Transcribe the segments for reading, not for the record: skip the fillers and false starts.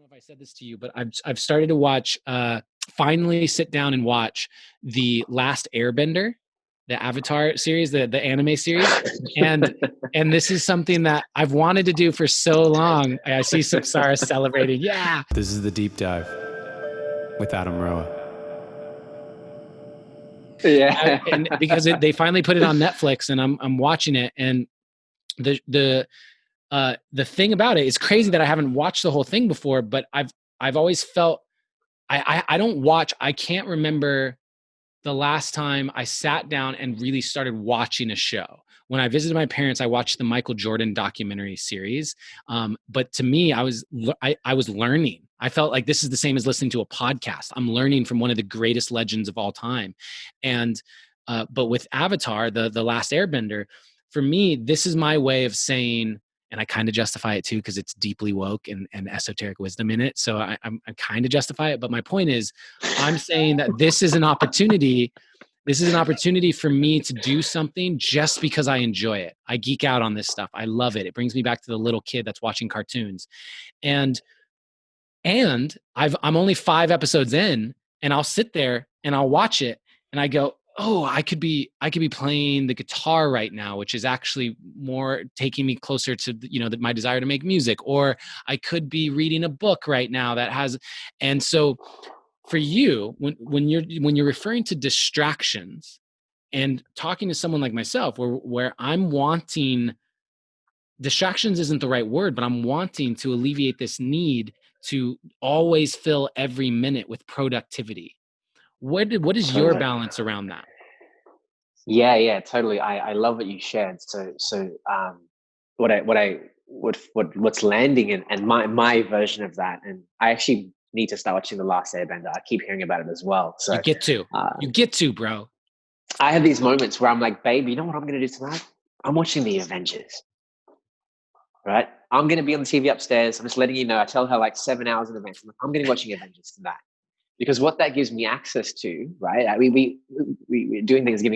know if I said this to you, but I've started to watch finally sit down and watch the Last Airbender, the Avatar series, the anime series. And this is something that I've wanted to do for so long. I see Samsara celebrating. Yeah. This is the deep dive with Adam Roa. Yeah. And because they finally put it on Netflix and I'm watching it, and the thing about it is crazy that I haven't watched the whole thing before, but I've always felt I don't watch. I can't remember the last time I sat down and really started watching a show. When I visited my parents, I watched the Michael Jordan documentary series. But to me, I was learning. I felt like this is the same as listening to a podcast. I'm learning from one of the greatest legends of all time. And but with Avatar, the Last Airbender, for me, this is my way of saying, and I kind of justify it too, because it's deeply woke and esoteric wisdom in it. So I kind of justify it. But my point is, I'm saying that this is an opportunity. This is an opportunity for me to do something just because I enjoy it. I geek out on this stuff. I love it. It brings me back to the little kid that's watching cartoons. And I'm only 5 episodes in, and I'll sit there and I'll watch it and I go, oh, I could be playing the guitar right now, which is actually more taking me closer to, my desire to make music, or I could be reading a book right now that has, and so for you, when you're referring to distractions and talking to someone like myself, where I'm wanting, distractions isn't the right word, but I'm wanting to alleviate this need to always fill every minute with productivity. What is your balance around that? Yeah, totally. I love what you shared. What's landing and my version of that, and I actually need to start watching The Last Airbender. I keep hearing about it as well. So you get to, bro. I have these moments where I'm like, babe, you know what I'm going to do tonight? I'm watching the Avengers. Right? I'm going to be on the TV upstairs. I'm just letting you know. I tell her like 7 hours in advance. I'm going to be watching Avengers tonight. Because what that gives me access to, right? We're doing things to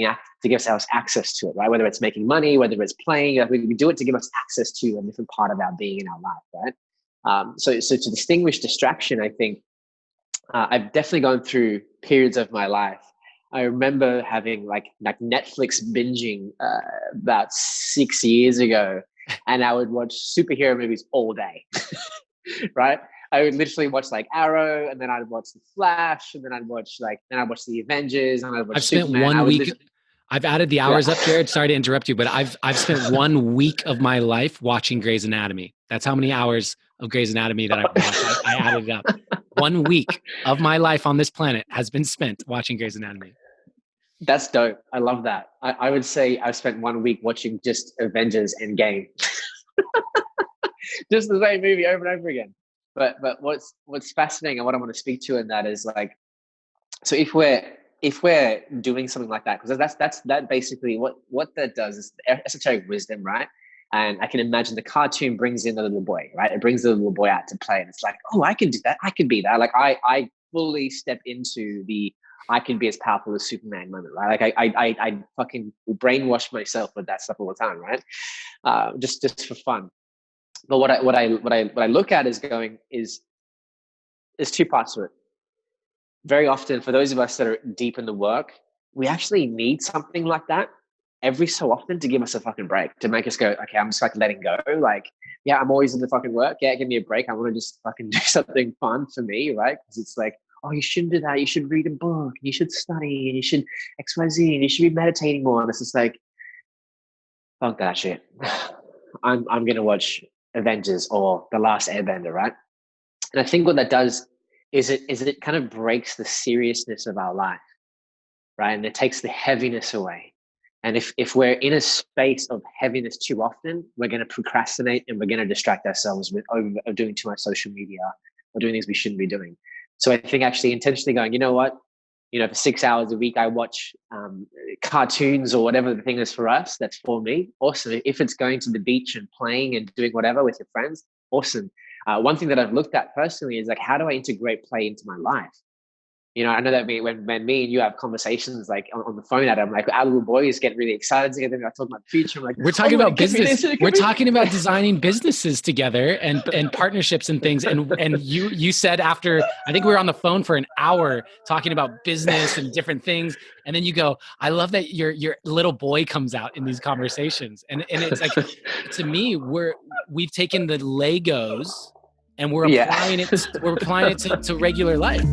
give ourselves access to it, right? Whether it's making money, whether it's playing, we do it to give us access to a different part of our being in our life, right? So to distinguish distraction, I think I've definitely gone through periods of my life. I remember having like Netflix binging about 6 years ago, and I would watch superhero movies all day, right? I would literally watch like Arrow, and then I'd watch The Flash, and then I'd watch The Avengers, and I'd watch Superman. Spent 1 week. I've added the hours up, Jared. Sorry to interrupt you, but I've spent 1 week of my life watching Grey's Anatomy. That's how many hours of Grey's Anatomy that I've watched. I added it up. 1 week of my life on this planet has been spent watching Grey's Anatomy. That's dope. I love that. I would say I've spent 1 week watching just Avengers Endgame. Just the same movie over and over again. But what's fascinating and what I want to speak to in that is like, so if we're doing something like that, because that's basically what that does is esoteric wisdom, right? And I can imagine the cartoon brings in the little boy, right? It brings the little boy out to play, and it's like, oh, I can do that. I can be that. Like I fully step into the I can be as powerful as Superman moment, right? Like I fucking brainwash myself with that stuff all the time, right? Just for fun. But what I look at is there's 2 parts to it. Very often, for those of us that are deep in the work, we actually need something like that every so often to give us a fucking break, to make us go, okay, I'm just like letting go. Like, yeah, I'm always in the fucking work. Yeah, give me a break. I want to just fucking do something fun for me, right? Because it's like, oh, you shouldn't do that. You should read a book. You should study. And you should XYZ. And you should be meditating more. And it's just like, fuck that shit. I'm going to watch Avengers or The Last Airbender, right? And I think what that does is it kind of breaks the seriousness of our life, right? And it takes the heaviness away. And if we're in a space of heaviness too often, we're going to procrastinate and we're going to distract ourselves with doing too much social media or doing things we shouldn't be doing. So I think actually intentionally going, you know what? For 6 hours a week, I watch cartoons or whatever the thing is for us, that's for me. Awesome. If it's going to the beach and playing and doing whatever with your friends, awesome. One thing that I've looked at personally is like, how do I integrate play into my life? I know that when me and you have conversations like on the phone, Adam, like our little boys get really excited together. I talk about the future. I'm like, we're talking about business. We're this. talking about designing businesses together and partnerships and things. And you said after, I think we were on the phone for an hour talking about business and different things. And then you go, I love that your little boy comes out in these conversations. And it's like, to me, we've taken the Legos and we're applying it to regular life.